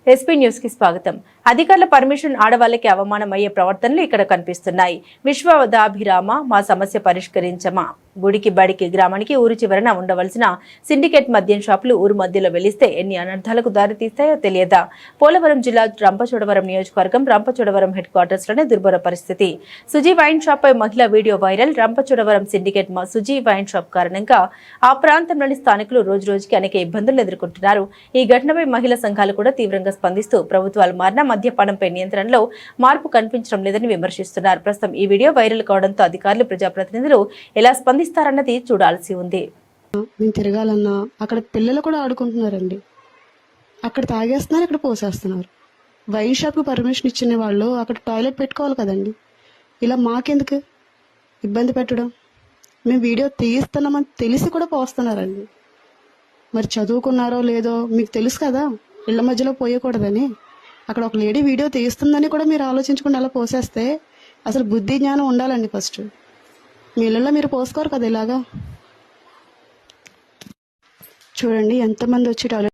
SP news కి స్వాగతం. అధికారుల పర్మిషన్ ఆడవాళ్ళకి అవమానం అయ్యే ప్రవర్తనలు ఇక్కడ కనిపిస్తున్నాయి. విశ్వదాభిరామ మా సమస్య పరిష్కరించమా గుడికి బడికి గ్రామానికి ఊరు చివరన ఉండవలసిన సిండికేట్ మద్యం షాపులు ఊరు మధ్యలో వెలిస్తే ఎన్ని అనర్థాలకు దారితీస్తాయో తెలియదా? పోలవరం జిల్లా రంపచోడవరం నియోజకవర్గం రంపచోడవరం హెడ్ క్వార్టర్స్ లోనే దుర్భర పరిస్థితి. సుజీ వైన్ షాప్ పై మహిళా video viral. Rampachodavaram syndicate Suji wine shop కారణంగా ఆ ప్రాంతంలోని స్థానికులు రోజు రోజుకి అనేక ఇబ్బందులు ఎదుర్కొంటున్నారు. ఈ ఘటనపై మహిళా సంఘాలు కూడా తీవ్రంగా స్పందిస్తూ ప్రభుత్వాలు మారినా మద్యపానంపై నియంత్రణలో మార్పు కనిపించడం లేదని విమర్శిస్తున్నారు. ప్రస్తుతం ఈ వీడియో వైరల్ కావడంతో అధికారులు ప్రజాప్రతినిధులు ఎలా స్పందిస్తారన్నది చూడాల్సి ఉంది. నేను తిరగాలన్నా అక్కడ పిల్లలు కూడా ఆడుకుంటున్నారండి. అక్కడ తాగేస్తున్నారు, ఇక్కడ పోసేస్తున్నారు. వైన్ షాప్కి పర్మిషన్ ఇచ్చిన వాళ్ళు అక్కడ టాయిలెట్ పెట్టుకోవాలి కదండి. ఇలా మాకెందుకు ఇబ్బంది పెట్టడం? మేము వీడియో తీస్తున్నామని తెలిసి కూడా పోస్తున్నారండి. మరి చదువుకున్నారో లేదో మీకు తెలుసు కదా, ఇళ్ల మధ్యలో పోయకూడదని. అక్కడ ఒక లేడీ వీడియో తీస్తుందని కూడా మీరు ఆలోచించకుండా అలా పోసేస్తే అసలు బుద్ధి జ్ఞానం ఉండాలండి. ఫస్ట్ మీ ఇళ్ళల్లో మీరు పోసుకోరు కదా ఇలాగా. చూడండి ఎంతమంది వచ్చి టాయిలెట్